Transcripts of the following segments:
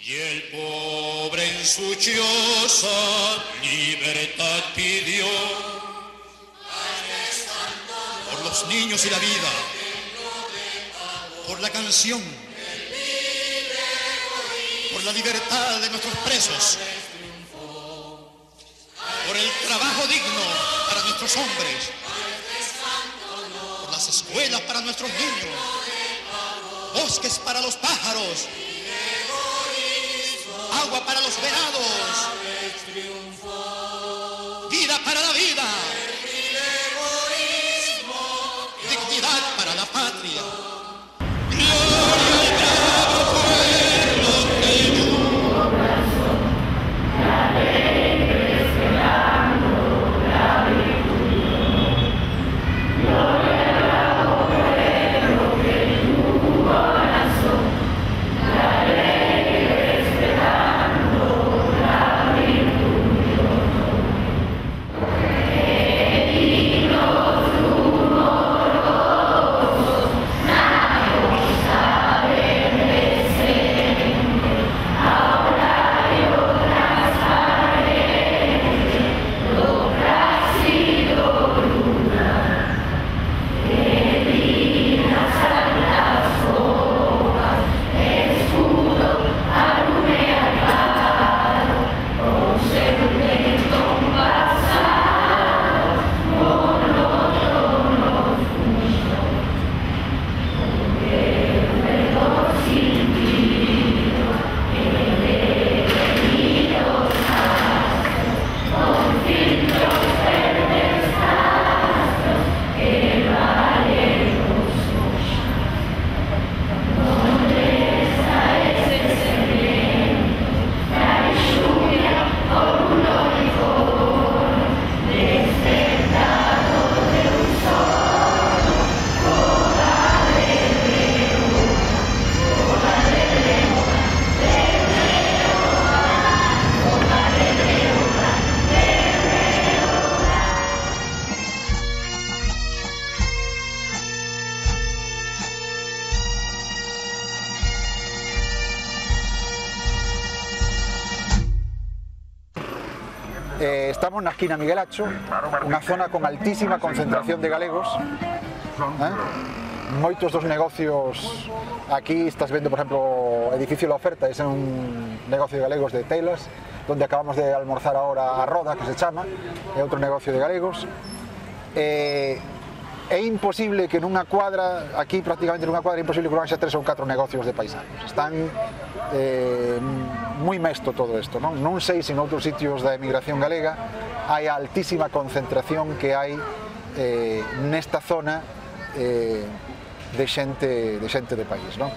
Y el pobre en su choza libertad pidió por los niños y la vida, por la canción, por la libertad de nuestros presos, por el trabajo digno para nuestros hombres, por las escuelas para nuestros niños, bosques para los pájaros, agua para los venados, vida para la vida, dignidad para la patria. Gloria al bravo pueblo que yo. Estamos na esquina Miguel Acho, unha zona con altísima concentración de galegos. Moitos dos negocios aquí, estás vendo, por exemplo, o edificio La Oferta, ese é un negocio de galegos de telas, donde acabamos de almorzar ahora a Roda, que se chama, é outro negocio de galegos. É imposible que nunha cuadra, aquí prácticamente nunha cuadra, é imposible que non haxa 3 ou 4 negocios de paisanos. Están moi mesto todo isto, non? Non sei se noutros sitios da emigración galega hai a altísima concentración que hai nesta zona de xente de país, non?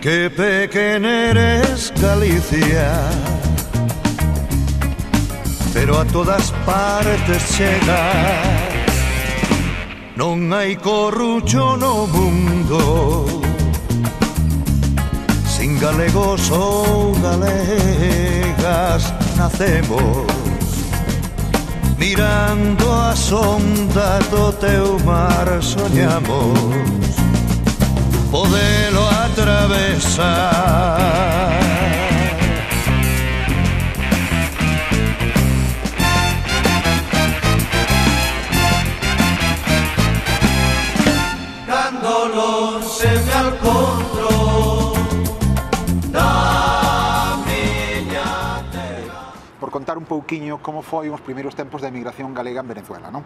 Qué pequeña eres Galicia, pero a todas partes chegas. Non hai corrucho no mundo sin galegos ou galegas. Nacemos mirando a sonda do teu mar, soñamos podelo atravesar. Cando lonxe me alcontro da miña terra. Por contar un pouquiño como foi os primeiros tempos da emigración galega en Venezuela, non?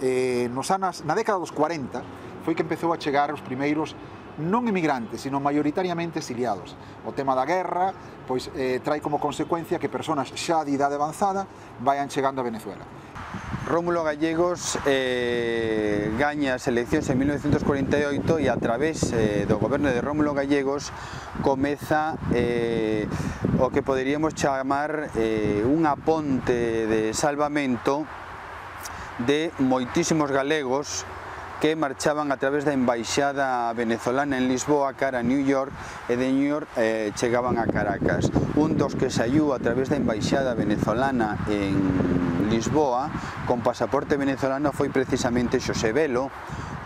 Na década dos 40 foi que empezou a chegar os primeiros non emigrantes, sino maioritariamente exiliados. O tema da guerra pois trae como consecuencia que persoas xa de idade avanzada vayan chegando a Venezuela. Rómulo Gallegos gaña as eleccións en 1948 e a través do goberno de Rómulo Gallegos comeza o que poderíamos chamar unha ponte de salvamento de moitísimos galegos que marchaban a través da embaixada venezolana en Lisboa cara a New York e de New York chegaban a Caracas. Un dos que saiu a través da embaixada venezolana en Lisboa con pasaporte venezolano foi precisamente Xosé Velo,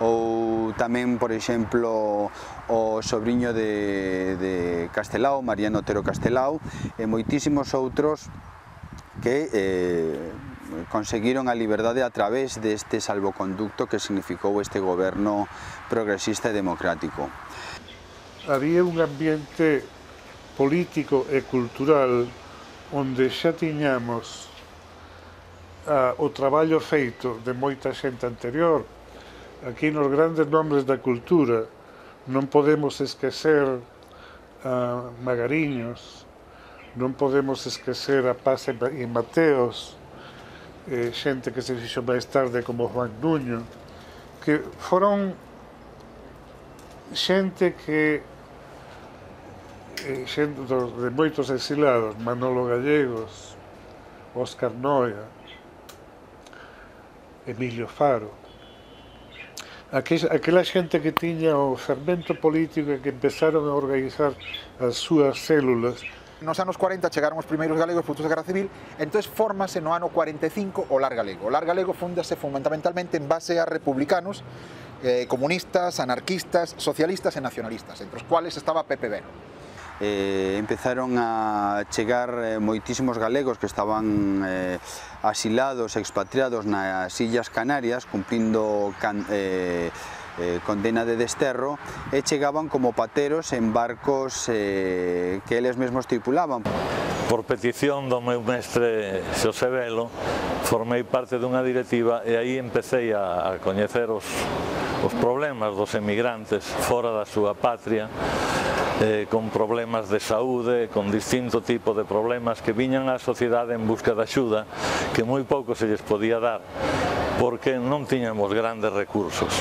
ou tamén, por exemplo, o sobrinho de Castelao, Mariano Otero Castelao, e moitísimos outros que conseguiron a liberdade a través deste salvoconducto que significou este goberno progresista e democrático. Había un ambiente político e cultural onde xa tiñamos o traballo feito de moita xente anterior. Aquí nos grandes nombres da cultura non podemos esquecer a Magariños, non podemos esquecer a Paz e Mateos, xente que se fixo máis tarde como Juan Nuño, que foron xente que de moitos exilados, Manolo Gallegos, Óscar Noia, Emilio Faro, aquela xente que tiña o fermento político e que empezaron a organizar as súas células. Nos anos 40 chegaron os primeiros galegos frutos da Guerra Civil, entón fórmase no ano 45 o Lar Galego. O Lar Galego fúndase fundamentalmente en base a republicanos, comunistas, anarquistas, socialistas e nacionalistas, entre os cuales estaba Pepe Velo. Empezaron a chegar moitísimos galegos que estaban asilados, expatriados nas Illas Canarias, cumprindo condena de desterro, e chegaban como pateros en barcos que eles mesmos tripulaban. Por petición do meu mestre Xosé Velo, formei parte dunha directiva e aí empecé a coñecer os problemas dos emigrantes fora da súa patria, con problemas de saúde, con distinto tipo de problemas que viñan á sociedade en busca de axuda que moi pouco se lles podía dar porque non tiñamos grandes recursos.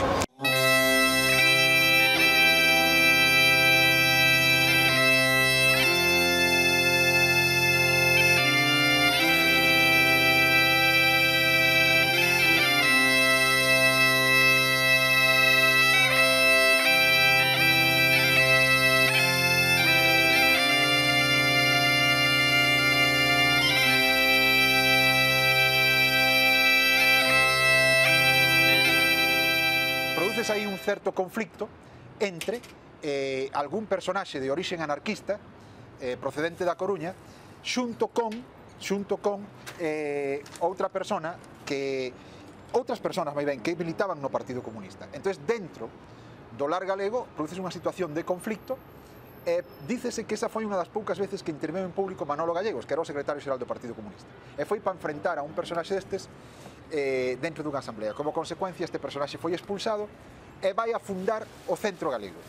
Hai un certo conflicto entre algún personaxe de orixen anarquista procedente da Coruña xunto con outras personas máis ben que militaban no Partido Comunista. Entón, dentro do Lar Galego produce unha situación de conflicto e dícese que esa foi unha das poucas veces que interveu en público Manolo Gallegos, que era o secretario xeral do Partido Comunista, e foi para enfrentar a un personaxe destes dentro dunha asamblea. Como consecuencia, este personaxe foi expulsado e vai a fundar o Centro Galego.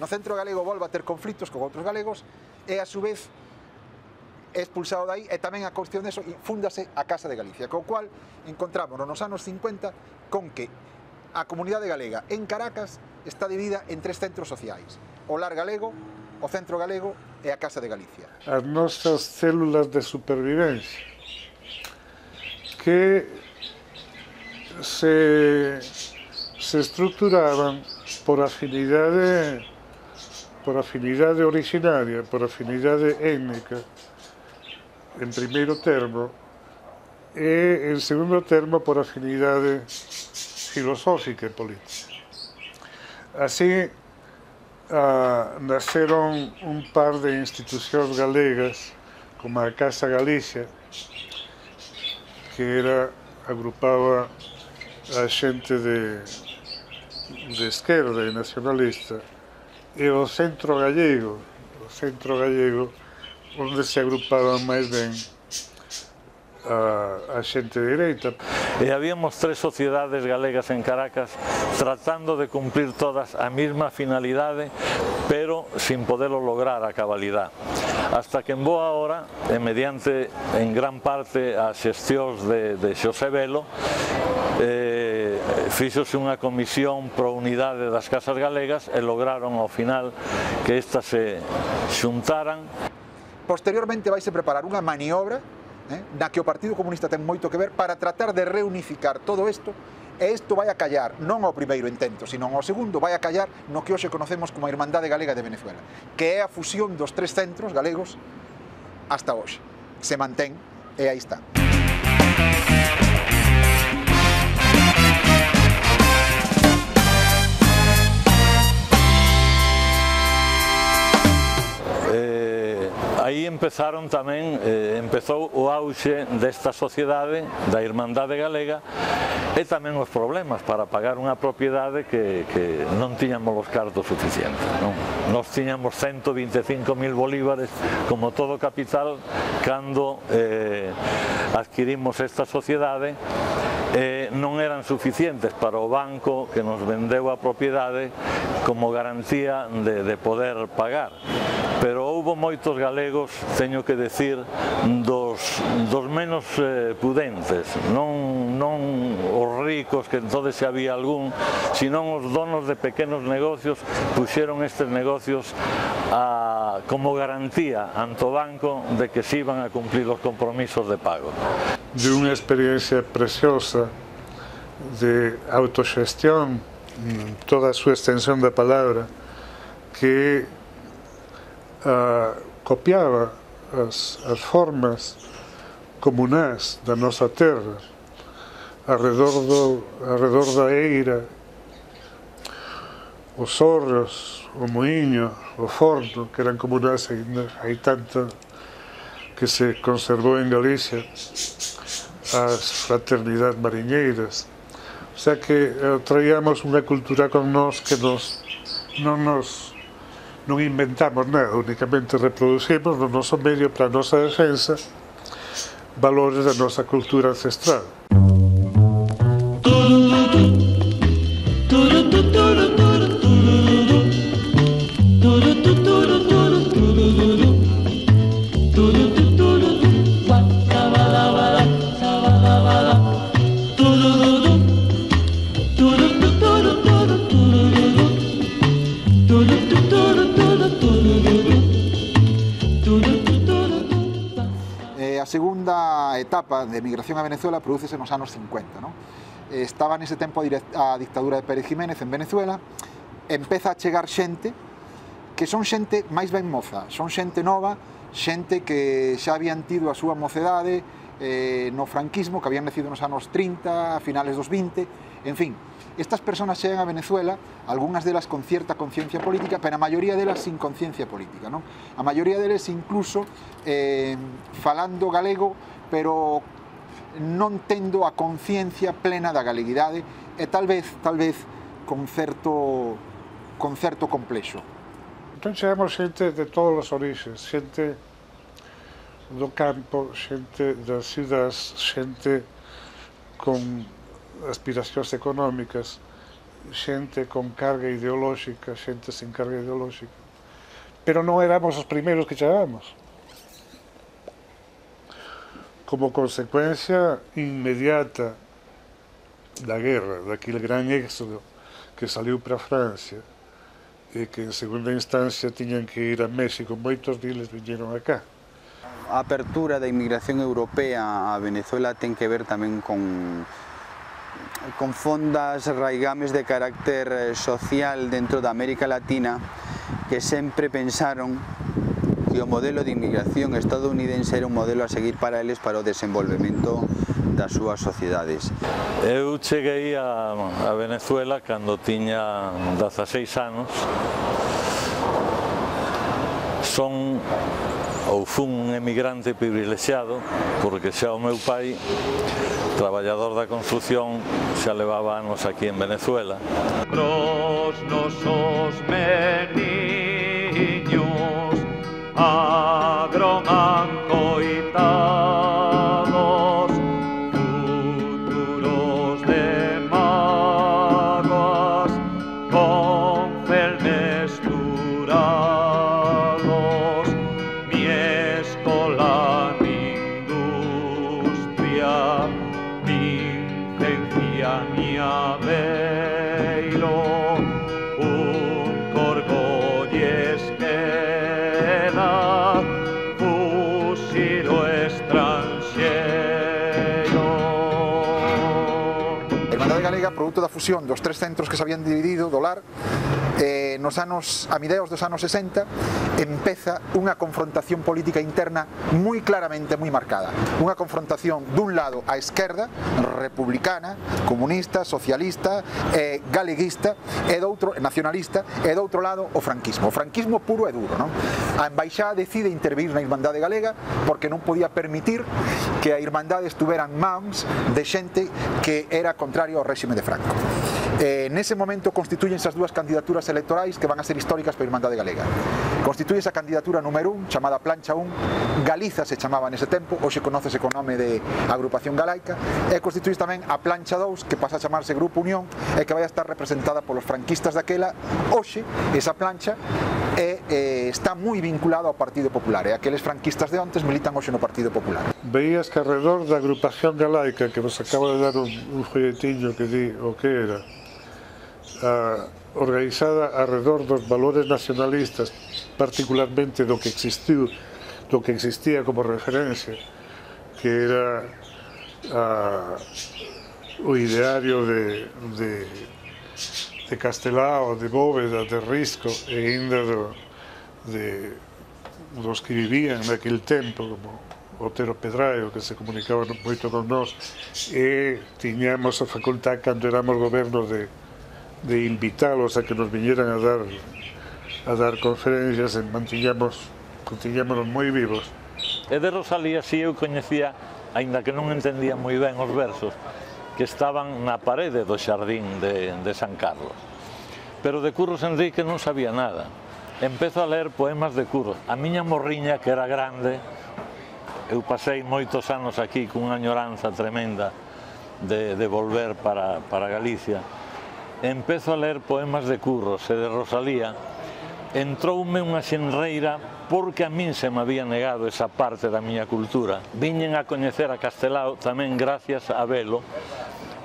No Centro Galego volve a ter conflitos con outros galegos e, a su vez, é expulsado dai e tamén a cuestión deso fúndase a Casa de Galicia, co cual encontrámonos nos anos 50 con que a comunidade galega en Caracas está dividida en tres centros sociais: o Lar Galego, o Centro Galego e a Casa de Galicia. As nosas células de supervivencia que se estruturaban por afinidade originaria, por afinidade étnica, en primeiro termo, e en segundo termo por afinidade filosófica e política. Así naceron un par de institucións galegas, como a Casa Galicia, que agrupaba a xente de esquerda e nacionalista, e o Centro Gallego, onde se agrupaban máis ben a xente de dereita. E habíamos 3 sociedades galegas en Caracas tratando de cumplir todas a mesma finalidade, pero sin poderlo lograr a cabalidade. Hasta que en boa hora, e mediante en gran parte as xestións de Xosé Velo, fíxose unha comisión pro unidade das casas galegas e lograron ao final que estas se xuntaran. Posteriormente vaise preparar unha maniobra na que o Partido Comunista ten moito que ver para tratar de reunificar todo isto, e isto vai a callar non ao primeiro intento, sino ao segundo, vai a callar no que hoxe conocemos como a Irmandade Galega de Venezuela, que é a fusión dos 3 centros galegos hasta hoxe. Se mantén e aí está. Aí empezaron tamén, empezou o auxe desta sociedade, da Irmandade Galega, e tamén os problemas para pagar unha propiedade que non tiñamos os cartos suficientes. Nos tiñamos 125.000 bolívares, como todo capital, cando adquirimos esta sociedade, non eran suficientes para o banco que nos vendeu a propiedade como garantía de poder pagar. Pero houbo moitos galegos, teño que decir, dos menos pudentes, non os ricos, que entonces se había algún, sino os donos de pequenos negocios puxeron estes negocios como garantía ante o banco de que se iban a cumplir os compromisos de pago. De unha experiencia preciosa de autoxestión, toda a súa extensión da palabra, que copiaba as formas comunais da nosa terra arredor da eira, os sorros, o moinho, o forno, que eran comunais, hai tanto que se conservou en Galicia, as fraternidades mariñeiras. O sea que traíamos unha cultura con nós que non inventamos nada, únicamente reproducimos no noso medio para a nosa defensa valores da nosa cultura ancestral. A segunda etapa de emigración a Venezuela prodúcese nos anos 50, non? Estaba nese tempo a dictadura de Pérez Jiménez en Venezuela, empeza a chegar xente que son xente máis ben moza, son xente nova, xente que xa habían tido a súa mocedade no franquismo, que habían nacido nos anos 30, a finales dos 20, en fin. Estas persoas chegan a Venezuela, algunhas delas con cierta conciencia política, pero a maioría delas sin conciencia política, non? A maioría deles incluso falando galego, pero non tendo a conciencia plena da galeguidade e tal vez con certo complexo. Entón chegamos xente de todos os orixes, xente do campo, xente das cidades, xente con aspiracións económicas, xente con carga ideolóxica, xente sin carga ideolóxica. Pero non éramos os primeiros que chegábamos. Como consecuencia inmediata da guerra, daquele gran éxodo que saliu para a Francia e que en segunda instancia tiñan que ir a México, moitos deles viñeron acá. A apertura da inmigración europea a Venezuela ten que ver tamén con fondas raigames de carácter social dentro da América Latina que sempre pensaron que o modelo de inmigración estadounidense era un modelo a seguir para eles para o desenvolvemento das súas sociedades. Eu cheguei a Venezuela cando tiña 16 anos. Son ou fun un emigrante privilexiado porque xa o meu pai, traballador da construción, xa levaba anos aquí en Venezuela. Pros nosos meniños agroman coitados mia veilo, un corgolles queda, fusilo estranxeiro. A Irmandade Galega, produto da fusión dos tres centros que se habían dividido do lar, a mediados dos anos 60 empeza unha confrontación política interna moi claramente, moi marcada. Unha confrontación dun lado a esquerda, republicana, comunista, socialista, galeguista, e doutro nacionalista, e do outro lado o franquismo puro e duro, non? A embaixada decide intervir na Irmandade Galega porque non podía permitir que a Irmandade estuvera en mans de xente que era contrario ao réxime de Franco. Nese momento constituyense as dúas candidaturas electorais que van a ser históricas para a Irmandade Galega. Constituyese a candidatura número 1, chamada Plancha 1, Galiza se chamaba nese tempo, hoxe conócese co nome de Agrupación Galaica, e constituyese tamén a Plancha 2, que pasa a chamarse Grupo Unión, e que vai a estar representada polos franquistas daquela. Hoxe, esa plancha está moi vinculada ao Partido Popular, e aqueles franquistas de ontes militan hoxe no Partido Popular. Veías que alrededor da Agrupación Galaica, que vos acabo de dar un folletiño que di o que era, organizada alrededor dos valores nacionalistas, particularmente do que existía como referencia, que era o ideario de Castelao, de Bóveda, de Risco e ainda dos que vivían naquele tempo, como Otero Pedraio, que se comunicaba moito con nós, e tiñamos a facultad, cando éramos goberno, de invitarlos a que nos viñeran a dar conferencias, e mantiñámonos moi vivos. E de Rosalía si eu coñecía, aínda que non entendía moi ben os versos, que estaban na parede do xardín de San Carlos. Pero de Curros Enrique non sabía nada. Empezo a ler poemas de Curros. A miña morriña, que era grande, eu pasei moitos anos aquí cunha añoranza tremenda de volver para Galicia. Empezo a ler poemas de Curros e de Rosalía. Entroume unha xenreira porque a min se me había negado esa parte da miña cultura. Viñen a coñecer a Castelao tamén gracias a velo.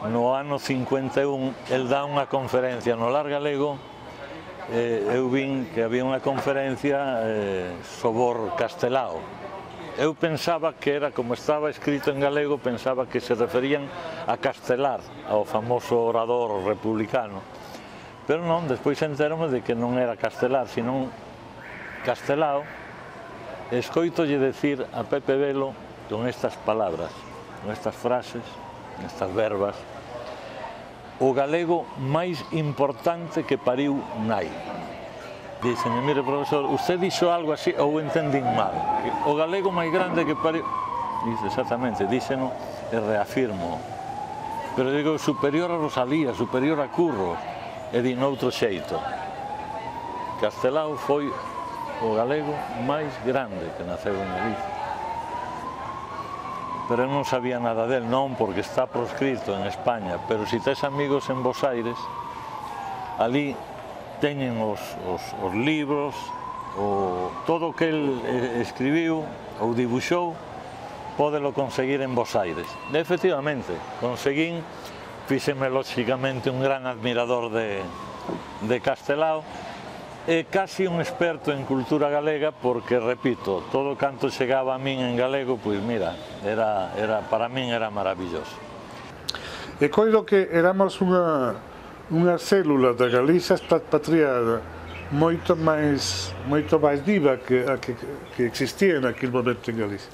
No ano 51, el dá unha conferencia no Lar Galego. Eu vin que había unha conferencia sobre Castelao. Eu pensaba que era, como estaba escrito en galego, pensaba que se referían a Castelar, ao famoso orador republicano. Pero non, despois enterome de que non era Castelar, sino Castelao. Escoitolle decir a Pepe Velo con estas palabras, con estas frases, estas verbas: o galego máis importante que pariu nai. Dicen, mire profesor, usted dixo algo así ou entendín mal, o galego máis grande que pariu. Dice, exactamente, díxeno e reafirmo, pero digo, superior a Rosalía, superior a Curros, e di noutro xeito. Castelao foi o galego máis grande que naceu en Galicia. Pero eu non sabía nada del, non porque está proscrito en España, pero se tes amigos en Bos Aires, ali teñen os libros, todo o que el escribiu ou dibuixou, pódelo conseguir en Bos Aires. E, efectivamente, conseguín, fíxeme lóxicamente un gran admirador de Castelao, e casi un experto en cultura galega, porque, repito, todo canto chegaba a min en galego, pois mira, para min era maravilloso. E coido que éramos unha célula da Galiza expatriada moito máis viva que existía naquele momento en Galicia.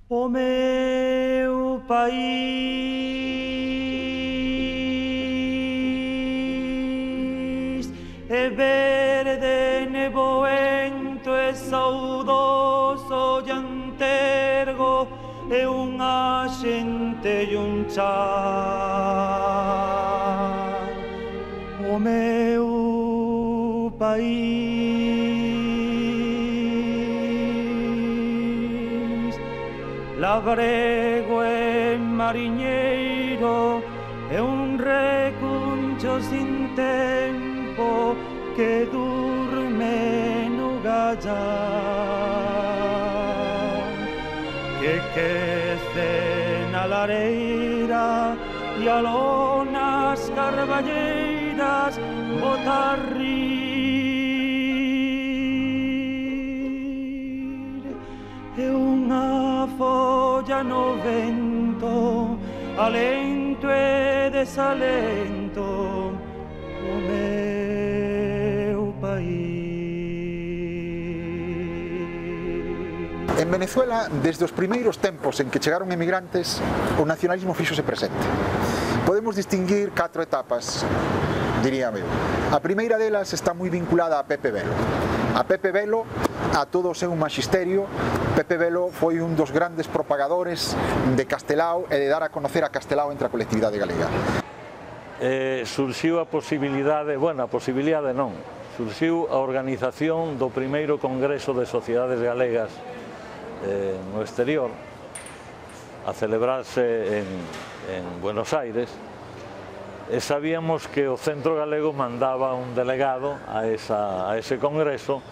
O meu país é verde, neboento e saudoso e antergo, é unha xente e un char. O meu país, labrego e mariñeiro, é un recuncho sin tempo que durme no gallar, que quece na lareira e aló nas carballeiras bota rir e unha folla no vento, alento e desalento o meu país. En Venezuela, desde os primeiros tempos en que chegaron emigrantes, o nacionalismo fíxose presente. Podemos distinguir 4 etapas, diría eu. A primeira delas está moi vinculada a Pepe Belo. A Pepe Belo, a todo o seu magisterio, Pepe Belo foi un dos grandes propagadores de Castelao e de dar a conocer a Castelao entre a colectividade galega. Surxiu a posibilidade, bueno, a posibilidade non, surxiu a organización do primeiro Congreso de Sociedades Galegas no exterior, a celebrarse en Buenos Aires, e sabíamos que o Centro Galego mandaba un delegado a ese congreso,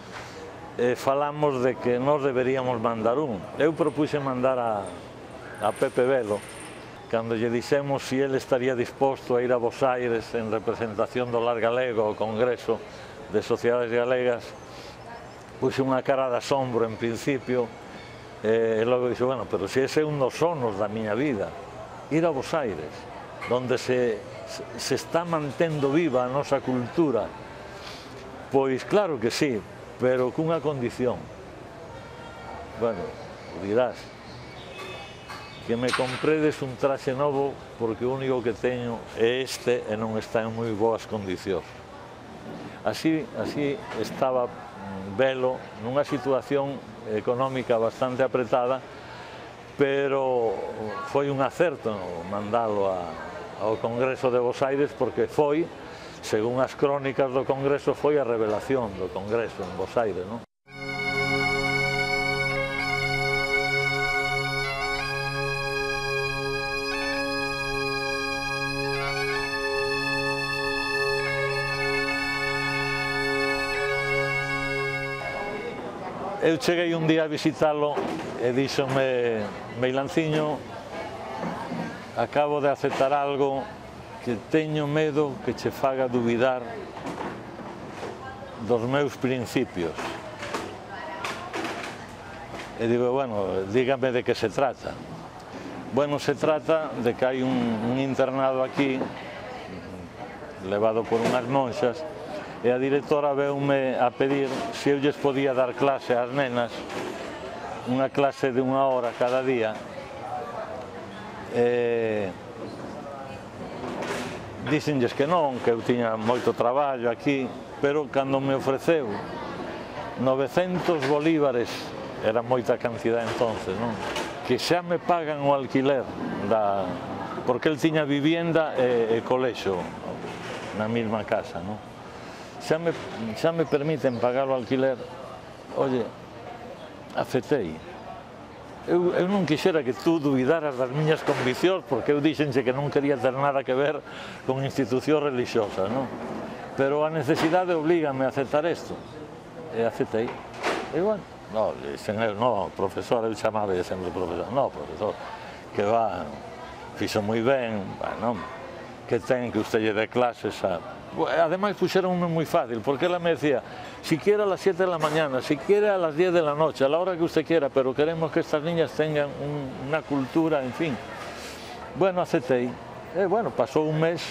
e falamos de que nós deberíamos mandar un. Eu propuxe mandar a Pepe Belo, cando lle dixemos se ele estaría disposto a ir a Buenos Aires en representación do lar galego ao Congreso de Sociedades Galegas, puxe unha cara de asombro en principio, e logo dixo, bueno, pero se ese é un dos sonos da miña vida, ir a Buenos Aires, donde se está mantendo viva a nosa cultura. Pois claro que sí, pero cunha condición. Bueno, dirás, que me compredes un traxe novo porque o único que teño é este e non está en moi boas condicións. Así estaba Belo nunha situación económica bastante apretada, pero foi un acerto mandalo ao Congreso de Buenos Aires, porque foi, según as crónicas do Congreso, foi a revelación do Congreso en Buenos Aires, non? Eu cheguei un día a visitalo e díxome, Meilanciño, acabo de aceptar algo que teño medo que che faga dubidar dos meus principios. E digo, bueno, dígame de que se trata. Bueno, se trata de que hai un internado aquí, levado por unhas monxas, e a directora veume a pedir se eu lles podía dar clase ás nenas, unha clase de 1 hora cada día. Díxenlles que non, que eu tiña moito traballo aquí, pero cando me ofreceu 900 bolívares, era moita cantidad entonces, non? Que xa me pagan o alquiler, porque el tiña vivienda e colexo na mesma casa, non? Xa me permiten pagar o alquiler, oye, aceptei. Eu non quixera que tú dubidaras das miñas conviccións, porque eu dixenche que non quería ter nada que ver con institucións religiosas, non? Pero a necesidade oblígame a aceptar isto. E aceptei. E bueno, no, profesor, eu chamaba sempre profesor. No, profesor, que va, fixo moi ben, bueno, que ten que usted lle dé clases a... Además puxeronme moi fácil, porque ela me decía, si quiere a las 7 de la mañana, si quiere a las 10 de la noche, a la hora que usted quiera, pero queremos que estas niñas tengan una cultura, en fin. Bueno, aceptei. Bueno, pasou un mes,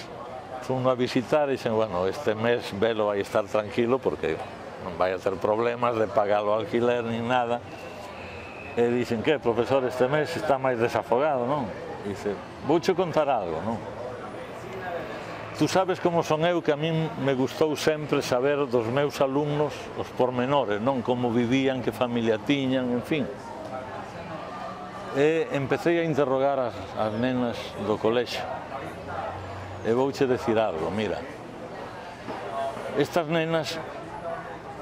fui a visitar e dixen, bueno, este mes Belo vai estar tranquilo porque non vai a ter problemas de pagar o alquiler ni nada. E dixen, que, profesor, este mes está máis desafogado, non? Dice, vouche contar algo, non? Tú sabes como son eu, que a min me gustou sempre saber dos meus alumnos os pormenores, non? Como vivían, que familia tiñan, en fin. E empecé a interrogar as nenas do colexio. E vouche decir algo, mira. Estas nenas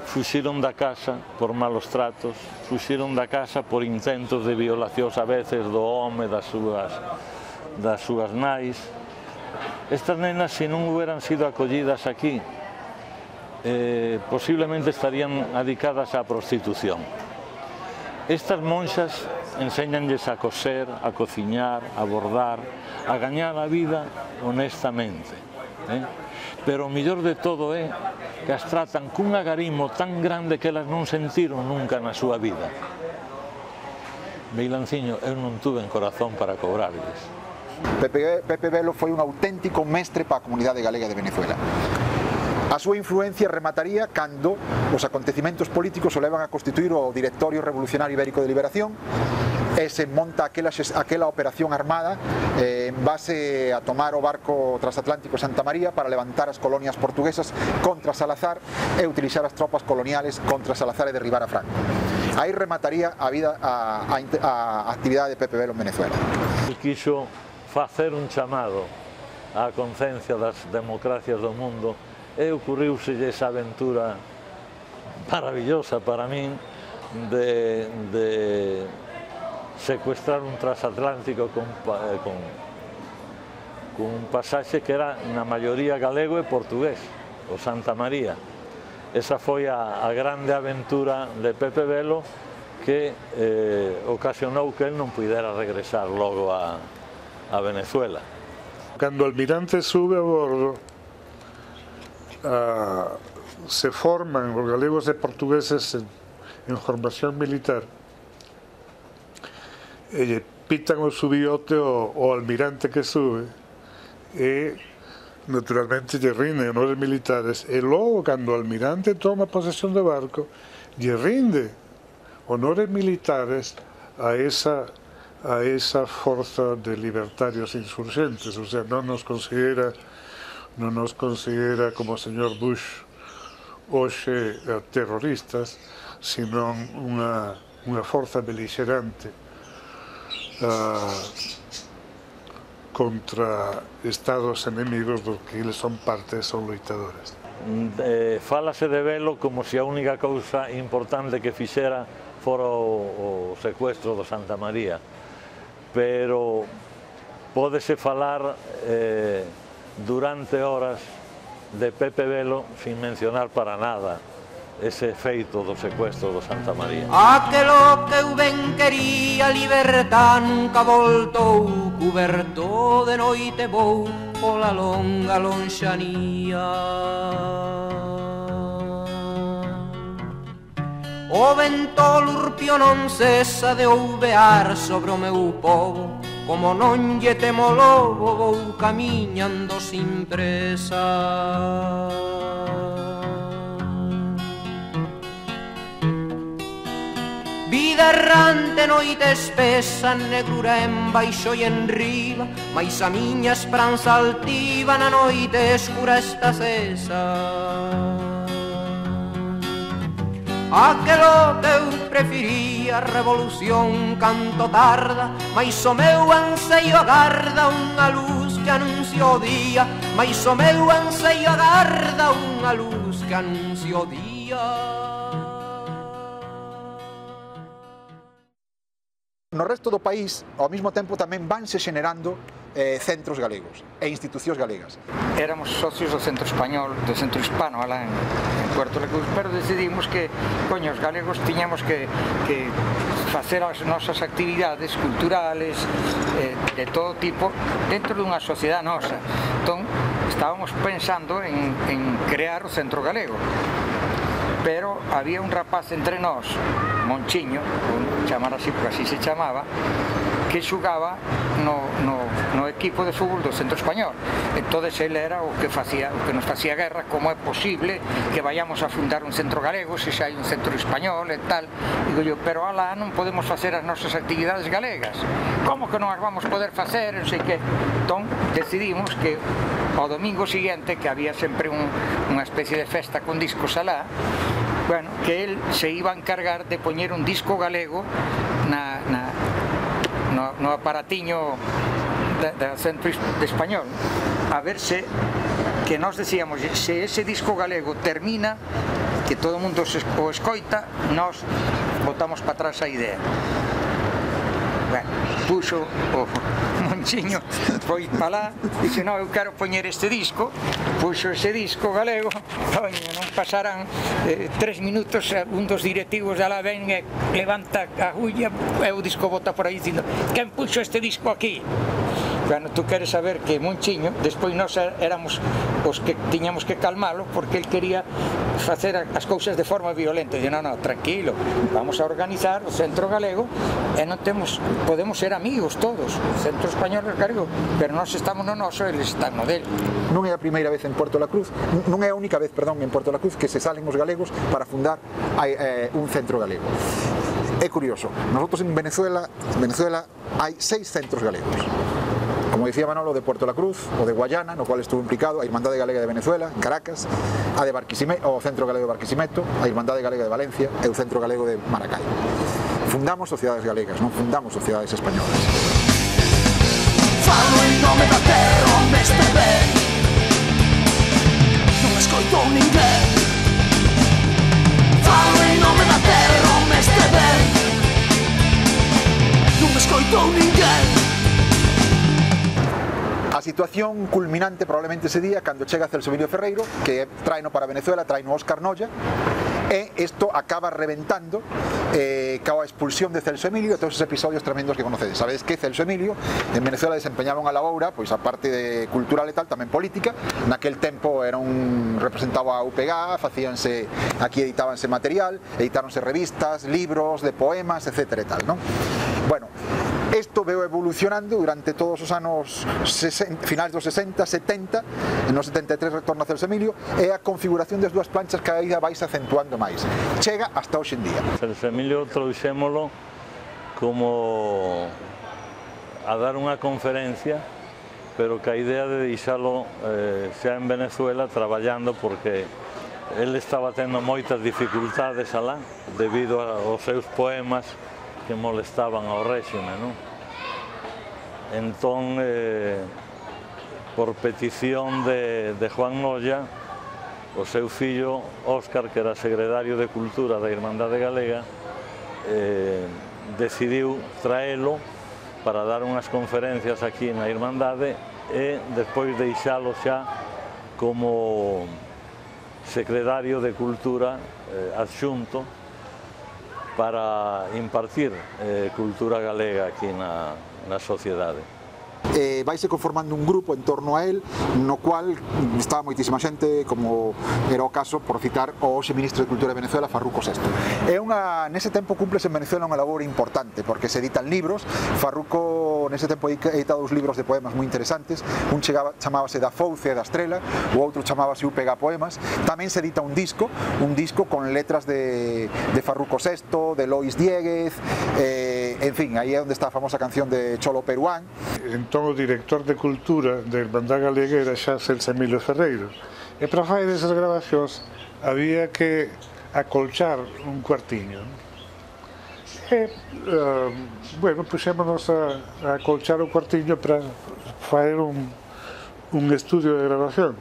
fuxiron da casa por malos tratos, fuxiron da casa por intentos de violacións a veces do home, das súas nais. Estas nenas, se non hubieran sido acollidas aquí, posiblemente estarían adicadas á prostitución. Estas monxas enséñanlles a coser, a cociñar, a bordar, a gañar a vida honestamente. Pero o mellor de todo é que as tratan cun agarimo tan grande que elas non sentiron nunca na súa vida. Meilanciño, eu non tuve en corazón para cobrarlles. Pepe Velo foi un auténtico mestre para a comunidade galega de Venezuela. A súa influencia remataría cando os acontecimentos políticos o levan a constituir o Directorio Revolucionario Ibérico de Liberación e se monta aquela operación armada en base a tomar o barco transatlántico Santa María para levantar as colonias portuguesas contra Salazar e utilizar as tropas coloniales contra Salazar e derribar a Franco. Aí remataría a actividade de Pepe Velo en Venezuela. Quixo facer un chamado á conciencia das democracias do mundo e ocurriuselle esa aventura maravillosa para min de secuestrar un transatlántico con un pasaxe que era na maioría galego e portugués, o Santa María. Esa foi a grande aventura de Pepe Velo que ocasionou que el non pudera regresar logo a Venezuela. Cando o almirante sube a bordo, se forman os galegos e portugueses en formación militar e lle pitan o subiote o almirante que sube e naturalmente lle rinden honores militares e logo cando o almirante toma posesión do barco lle rinde honores militares a esa forza de libertarios insurgentes, o sea, non nos considera como o señor Bush hoxe terroristas, sino unha forza beligerante contra estados enemigos dos que eles son parte, son loitadores. Fálase de Velo como se a única cousa importante que fixera fora o secuestro do Santa María, pero pódese falar durante horas de Pepe Velo sin mencionar para nada ese feito do secuestro do Santa María. Aquelo que eu ben quería, libertad nunca voltou, cuberto de noite vou pola longa lonxanía. O vento lurpio non cesa de ouvear sobre o meu povo, como non lle temo lobo, vou camiñando sin presa. Vida errante, noite espesa, negrura en baixo e en riba, mais a miña esperanza altiva na noite escura está cesa. Aquelo que eu prefería, revolución canto tarda, mais o meu anseio agarda unha luz que anuncia o día, mais o meu anseio agarda unha luz que anuncia o día. No resto do país, ao mesmo tempo, tamén vanse xenerando centros galegos e institucións galegas. Éramos socios do Centro Español, do Centro Hispano, alá en Puerto Recus, pero decidimos que, coño, os galegos tiñamos que facer as nosas actividades culturales de todo tipo dentro dunha sociedade nosa. Entón, estábamos pensando en crear o Centro Galego, pero había un rapaz entre nós, Monchiño, chamar así porque así se chamaba, que xugaba no equipo de fútbol do Centro Español. Entonces ele era o que nos facía guerra, como é posible que vayamos a fundar un centro galego se xa hai un centro español e tal. Digo yo, pero alá non podemos facer as nosas actividades galegas. Como que non as vamos poder facer? Non sei que. Entón decidimos que ao domingo siguiente, que había sempre unha especie de festa con discos alá, bueno, que él se iba a encargar de poñer un disco galego no aparatiño do Centro de Español, a ver se, que nós decíamos, se ese disco galego termina, que todo o mundo o escoita, nós botamos para atrás a idea. Bueno, puxo o Monchiño foi para lá, dixe, non, eu quero poñer este disco, puxo ese disco galego, non pasarán 3 minutos, un dos directivos de alá ven e levanta a agulla e o disco bota por aí dicindo, quen puxo este disco aquí? Bueno, tú queres saber que Monchiño, despois nós éramos os que tiñamos que calmalo porque el quería facer as cousas de forma violenta. E non, tranquilo, vamos a organizar o Centro Galego e non podemos ser amigos todos, o Centro Español e Galego, pero nós estamos no noso e eles están no del. Non é a primeira vez en Puerto La Cruz, non é a única vez, perdón, en Puerto La Cruz que se salen os galegos para fundar un centro galego. É curioso, nosotros en Venezuela hai 6 centros galegos. Como decía Manolo, de Puerto La Cruz, o de Guayana, no cual estuvo implicado, a Irmandade Galega de Venezuela, en Caracas, a de Barquisimeto, o Centro Galego de Barquisimeto, a Irmandade Galega de Valencia e o Centro Galego de Maracay. Fundamos sociedades galegas, non fundamos sociedades españolas. Falo en nome da terra onde esteve, non escoito ninguén. Falo en nome da terra onde esteve, non escoito ninguén. A situación culminante probablemente ese día cando chega Celso Emilio Ferreiro, que traeno para Venezuela, traeno Óscar Nolla, e isto acaba reventando cao a expulsión de Celso Emilio e todos os episodios tremendos que conocedes. Sabedes que Celso Emilio en Venezuela desempeñaba unha laboura, pois a parte de cultural e tal, tamén política. Naquel tempo era representaba a UPG, facíanse, aquí editábanse material, editáronse revistas, libros de poemas, etc. e tal, non? Bueno, isto veo evolucionando durante todos os anos finais dos 60, 70, no 73 retorna Celso Emilio, e a configuración das dúas planchas cada día vais acentuando máis. Chega hasta hoxe en día. Celso Emilio trouxémolo como a dar unha conferencia, pero que a idea de deixalo xa en Venezuela traballando, porque ele estaba tendo moitas dificultades alá debido aos seus poemas que molestaban ao réxime, non? Entón, por petición de Juan Nolla, o seu fillo Óscar, que era secretario de Cultura da Irmandade Galega, decidiu traelo para dar unhas conferencias aquí na Irmandade e despois deixalo xa como secretario de Cultura adxunto para impartir cultura galega aquí na sociedade. Vaise conformando un grupo en torno a él, no cual estaba moitísima xente, como era o caso, por citar, o hoxe ministro de Cultura de Venezuela, Farruco VI. Nese tempo cúmplese en Venezuela unha labor importante, porque se editan libros. Farruco nese tempo edita dous libros de poemas moi interesantes, un chamábase Da Fouce e da Estrela, o outro chamábase UPG Poemas. Tamén se edita un disco con letras de Farruco VI, de Lois Dieguez, en fin, aí é onde está a famosa canción de Cholo Peruán. Entón o director de Cultura da Irmandade Galega era xa Celso Emilio Ferreiro, e para fazer esas grabacións había que acolchar un cuartiño, e, bueno, puxémonos a acolchar o cuartiño para fazer un estudio de grabación.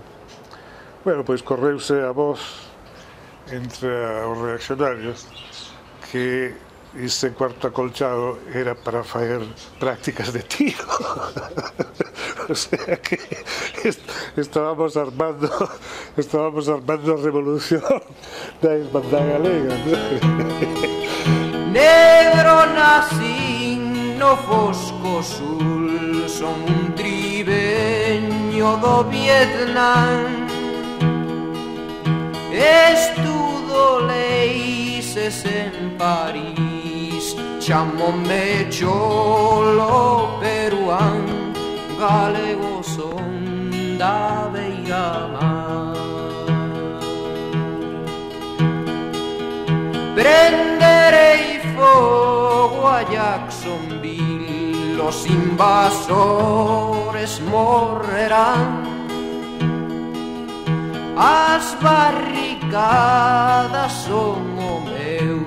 Bueno, pois correuse a voz entre os reaccionarios que ese cuarto acolchado era para facer prácticas de tiro. O sea que estábamos armando a revolución da Irmandade Galega. Negro nacín no fosco sul, son un tribeño do Vietnam. Estudo leises en París, chamome Cholo Peruán, galego son da beira-mar. Prenderei fogo a Jacksonville, los invasores morrerán. As barricadas son o meu,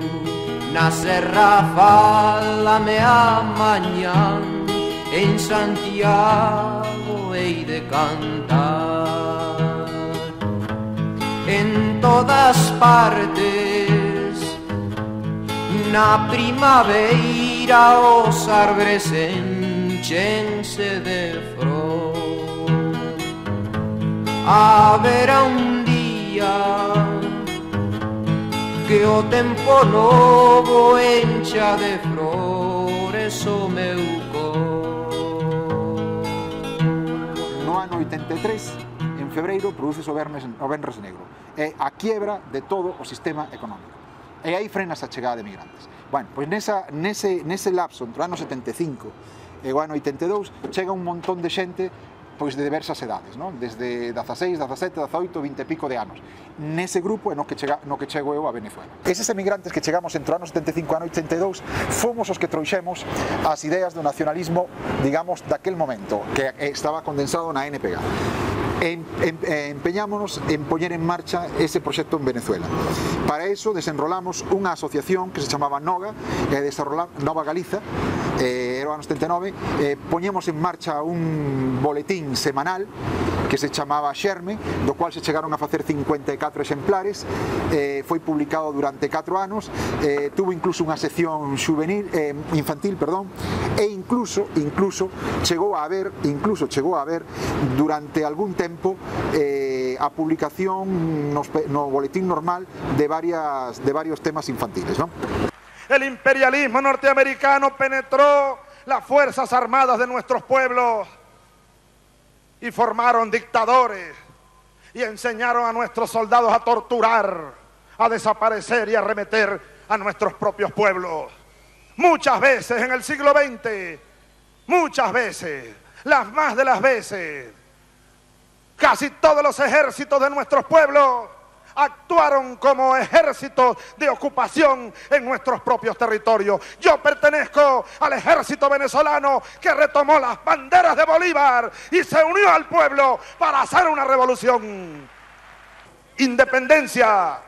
na serra fálame amañán, en Santiago hei de cantar. En todas partes, na primavera os arbres chense de flor. Haberá un día que o tempo novo encha de flores o meu cor. No ano 83, en febreiro, produces o Venres Negro. É a quiebra de todo o sistema económico. E aí frenas a chegada de migrantes. Bueno, pois nese lapso, entre o ano 75 e o ano 82, chega un montón de xente pois de diversas edades, non? Desde 16, 17, 18, 20 e pico de anos. Nese grupo é no que chego eu a Venezuela. Eses emigrantes que chegamos entre o ano 75 e o ano 82 fomos os que trouxemos as ideas do nacionalismo, digamos, daquel momento, que estaba condensado na NPG. Empeñámonos en poñer en marcha ese proxecto en Venezuela. Para eso desenrolamos unha asociación que se chamaba NOGA, Nova Galiza, era o ano 79, poñemos en marcha un boletín semanal que se chamaba Xerme, do cual se chegaron a facer 54 exemplares, foi publicado durante 4 anos, tuvo incluso unha sección infantil, e incluso chegou a haber durante algún tempo a publicación no boletín normal de varios temas infantiles, ¿no? El imperialismo norteamericano penetró las fuerzas armadas de nuestros pueblos y formaron dictadores y enseñaron a nuestros soldados a torturar, a desaparecer y a arremeter a nuestros propios pueblos. Muchas veces en el siglo XX, muchas veces, las más de las veces, casi todos los ejércitos de nuestros pueblos actuaron como ejércitos de ocupación en nuestros propios territorios. Yo pertenezco al ejército venezolano que retomó las banderas de Bolívar y se unió al pueblo para hacer una revolución. Independencia,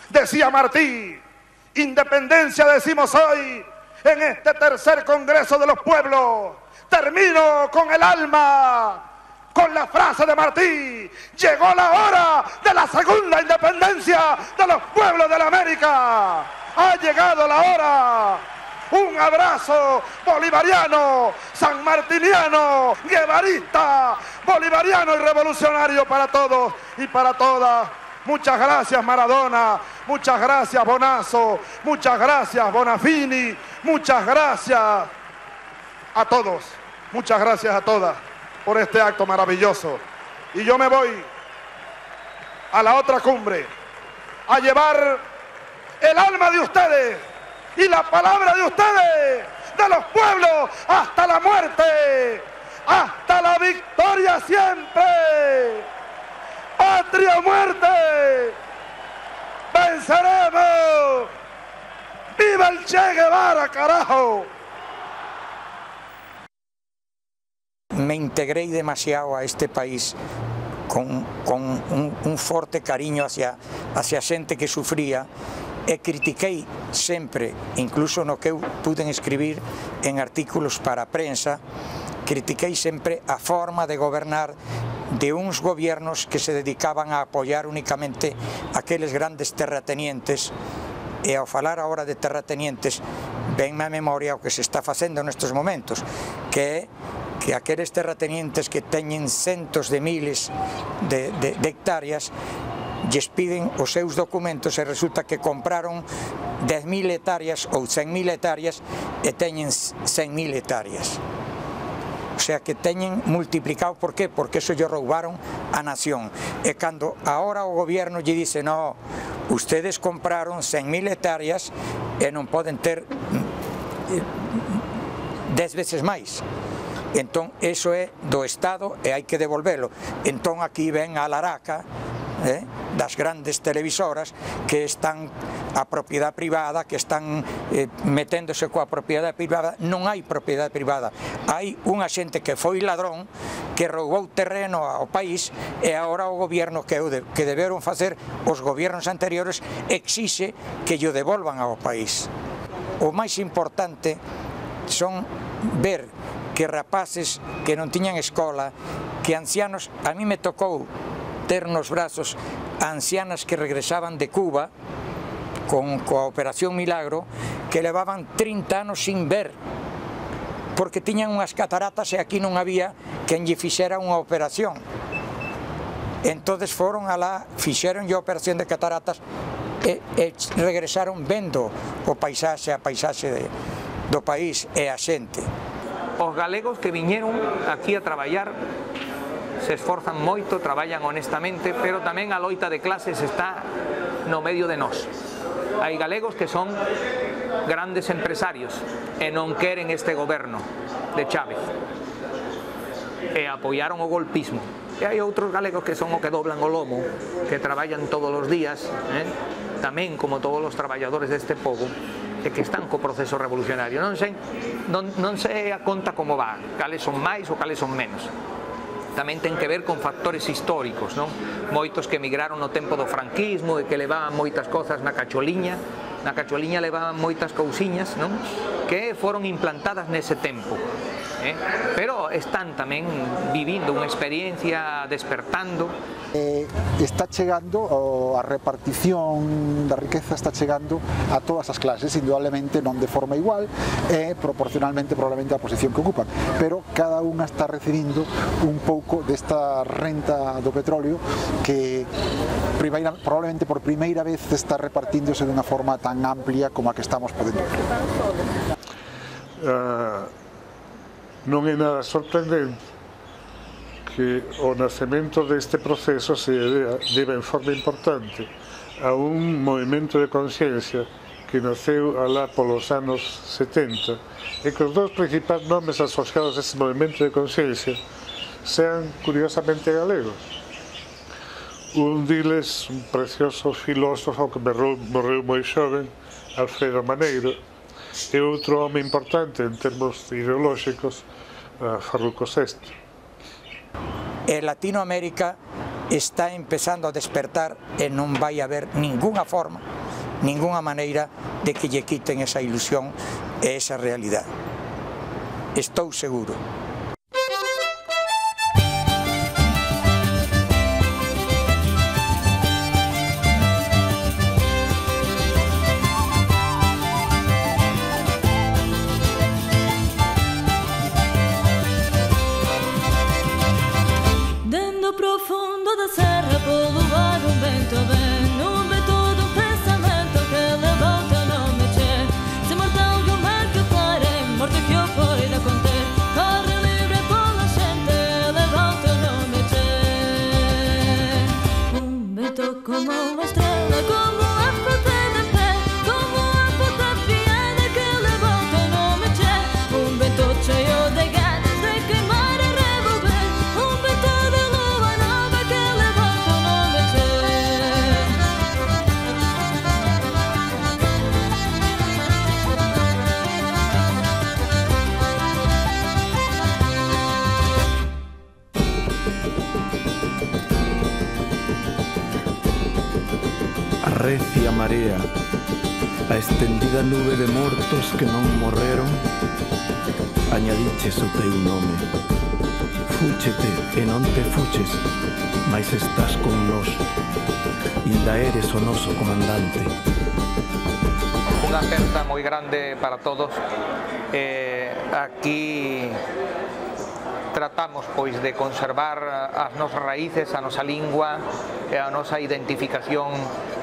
decía Martí, independencia decimos hoy en este tercer Congreso de los Pueblos. Termino con el alma, con la frase de Martí: llegó la hora de la segunda independencia de los pueblos de la América. Ha llegado la hora. Un abrazo bolivariano, sanmartiniano, guevarista, bolivariano y revolucionario para todos y para todas. Muchas gracias Maradona, muchas gracias Bonazo, muchas gracias Bonafini, muchas gracias a todos, muchas gracias a todas por este acto maravilloso. Y yo me voy a la otra cumbre a llevar el alma de ustedes y la palabra de ustedes, de los pueblos, hasta la muerte, hasta la victoria siempre. Patria o muerte, venceremos. ¡Viva el Che Guevara, carajo! Me integrei demasiado a este país con un forte cariño hacia a xente que sufría e critiquei sempre, incluso no que eu pude escribir en artículos para a prensa, critiquei sempre a forma de gobernar de uns gobiernos que se dedicaban a apoiar únicamente aqueles grandes terratenientes. E ao falar agora de terratenientes, venme a memoria o que se está facendo nestes momentos, que é que aqueles terratenientes que teñen centos de miles de hectáreas lles piden os seus documentos e resulta que compraron 10.000 hectáreas ou 100.000 hectáreas e teñen 100.000 hectáreas. O sea que teñen multiplicado. Por qué? Porque eso lle roubaron a nación. E cando agora o goberno lle dice: no, ustedes compraron 100.000 hectáreas e non poden ter 10 veces máis. Entón, eso é do Estado e hai que devolvelo. Entón, aquí ven a laraca das grandes televisoras que están a propiedade privada, que están meténdose coa propiedade privada. Non hai propiedade privada, hai unha xente que foi ladrón, que roubou terreno ao país, e agora o goberno que deberon facer os gobernos anteriores exixe que lle devolvan ao país. O máis importante son ver que rapaces que non tiñan escola, que ancianos, a mí me tocou ter nos brazos ancianas que regresaban de Cuba coa Operación Milagro, que levaban 30 anos sin ver, porque tiñan unhas cataratas e aquí non había quen lle fixera unha operación. Entonces foron alá, fixeron a operación de cataratas e regresaron vendo o paisaxe, a paisaxe do país e a xente. Os galegos que viñeron aquí a traballar se esforzan moito, traballan honestamente, pero tamén a loita de clases está no medio de nós. Hai galegos que son grandes empresarios e non queren este goberno de Chávez e apoiaron o golpismo. E hai outros galegos que son o que doblan o lomo, que traballan todos os días, tamén como todos os traballadores deste pobo, e que están co proceso revolucionario. Non sei a conta como va, cales son máis ou cales son menos. Tamén ten que ver con factores históricos, non? Moitos que emigraron no tempo do franquismo e que levaban moitas cosas na cacholiña levaban moitas cousiñas, non? Que foron implantadas nese tempo. Pero están tamén vivindo unha experiencia, despertando. Está chegando, a repartición da riqueza está chegando a todas as clases, indudablemente non de forma igual e proporcionalmente probablemente a posición que ocupan, pero cada unha está recibindo un pouco desta renta do petróleo que probablemente por primeira vez está repartíndose dunha forma tan amplia como a que estamos podendo ver. Non é nada sorprendente que o nacemento deste proceso se deba en forma importante a un movimento de conciencia que naceu alá polos anos 70 e que os dous principais nomes asociados a ese movimento de conciencia sean curiosamente galegos. Un diles, un precioso filósofo que morreu moi xoven, Alfredo Maneiro, e outro home importante en termos ideolóxicos, Farruco Sexto. Latinoamérica está empezando a despertar e non vai haber ninguna forma, ninguna maneira de que lle quiten esa ilusión e esa realidade. Estou seguro. Profundo da serra, polo ar un vento ben, un vento dun pensamento que le volta non me c'è. Se mortal do mar que pare, morte che io poi da conter, corre libre pola xente, le volta non me c'è. Un vento como una estrella, como a pote de pé, como a pote piena que le volta non me c'è. Un vento cheio de ganas de queimar e revolver, un vento de lua nova que le volta non me c'è. Arrecia marea, a extendida nube de mortos que non morreron, añadiches o teu nome. Fúchete e non te fuches, mais estás con nós, inda eres o noso comandante. Unha aperta moi grande para todos. Aquí tratamos pois de conservar as nosas raíces, a nosa lingua e a nosa identificación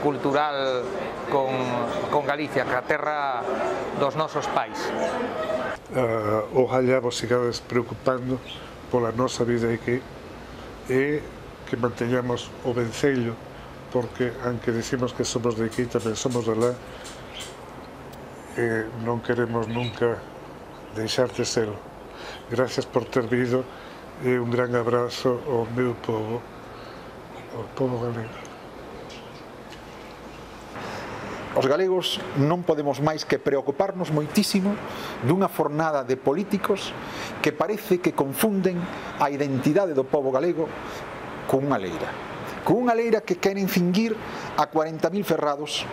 cultural con Galicia, que a terra dos nosos pais. Ojalá vos sigades preocupando pola nosa vida aquí e que manteñamos o vencello, porque aunque decimos que somos de aquí, tamén somos de lá, e non queremos nunca deixar de serlo. Gracias por ter vido e un gran abrazo ao meu povo, ao povo galego. Os galegos non podemos máis que preocuparnos moitísimo dunha fornada de políticos que parece que confunden a identidade do povo galego con unha leira que queren finguir a 40.000 ferrados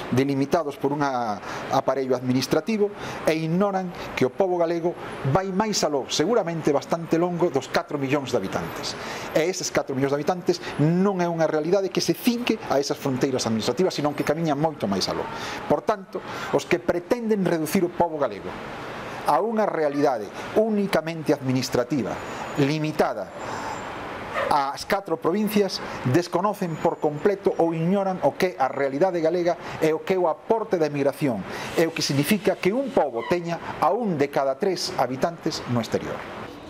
delimitados por un aparello administrativo e ignoran que o povo galego vai máis aló, seguramente bastante longo, dos 4 millóns de habitantes. E eses 4 millóns de habitantes non é unha realidade que se finque a esas fronteiras administrativas, senón que camiña moito máis aló. Por tanto, os que pretenden reducir o povo galego a unha realidade únicamente administrativa, limitada as 4 provincias, desconocen por completo ou ignoran o que a realidade galega e o que é o aporte da emigración e o que significa que un pobo teña a 1 de cada 3 habitantes no exterior.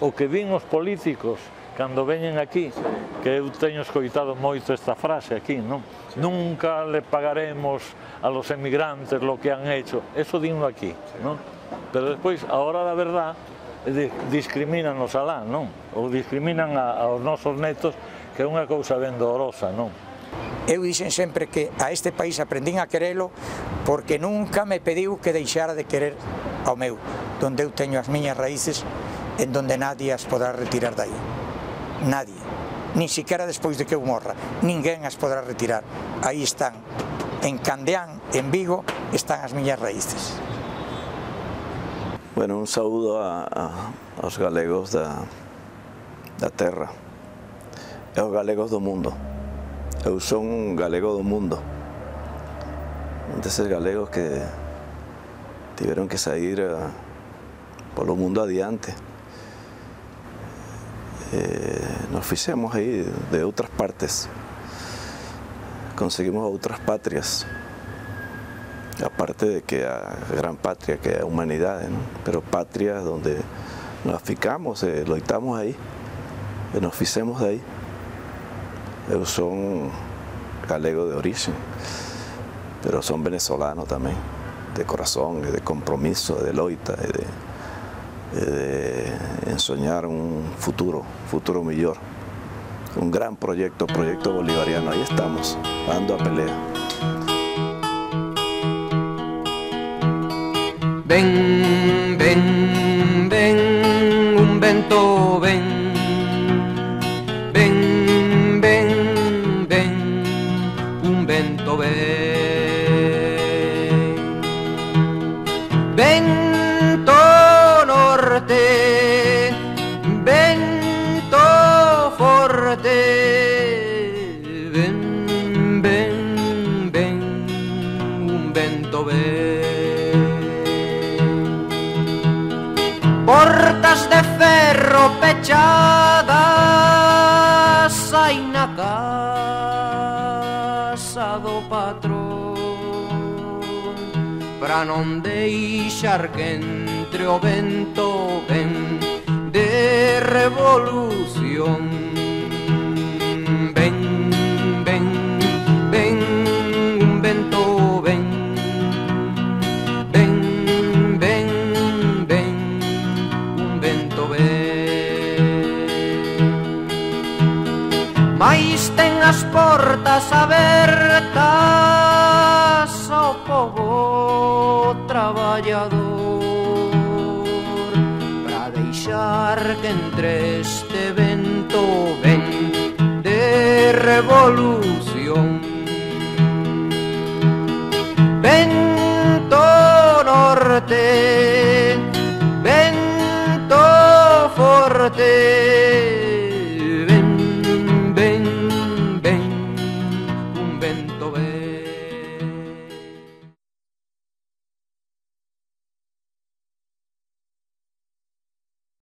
O que din os políticos cando veñen aquí, que eu teño escoitado moito esta frase aquí, non? Nunca le pagaremos a los emigrantes lo que han hecho. Eso dinlo aquí, non? Pero despois, a hora da verdad, discrimínanos alá, non? Ou discriminan aos nosos netos, que é unha cousa ben dolorosa, non? Eu dixen sempre que a este país aprendín a querelo porque nunca me pediu que deixara de querer ao meu, donde eu teño as miñas raíces, en donde nadie as podrá retirar dai. Nadie, nin siquiera despois de que eu morra, ninguén as podrá retirar. Aí están, en Candeán, en Vigo, están as miñas raíces. Bueno, un saúdo aos galegos da terra e aos galegos do mundo. Eu son un galego do mundo, un deses galegos que tiveron que sair polo mundo adiante. Nos fixemos aí de outras partes, conseguimos outras patrias, aparte de que a gran patria que é a humanidade, ¿no? Pero patrias donde nos ficamos, loitamos aí, e nos fixemos de aí. Eu son galego de orixe, pero son venezolano tamén, de corazón, de compromiso, de loita, de ensoñar un futuro mellor, un gran proyecto bolivariano. Ahí estamos, dando a pelea. Ven, ven, ven, un vento, ven, ven, ven, ven, un vento, ven, vento norte, vento forte, ven, ven, ven, un vento, ven. Portas de ferro pechadas hai na casa do patrón, pra non deixar que entre o vento ven de revolución. Ven, ven, ven, un vento ven, ven, ven, ven, un vento ven. Mais ten as portas abertas ao pobo traballador, para deixar que entre este vento ven de revolución. Vento norte, vento forte,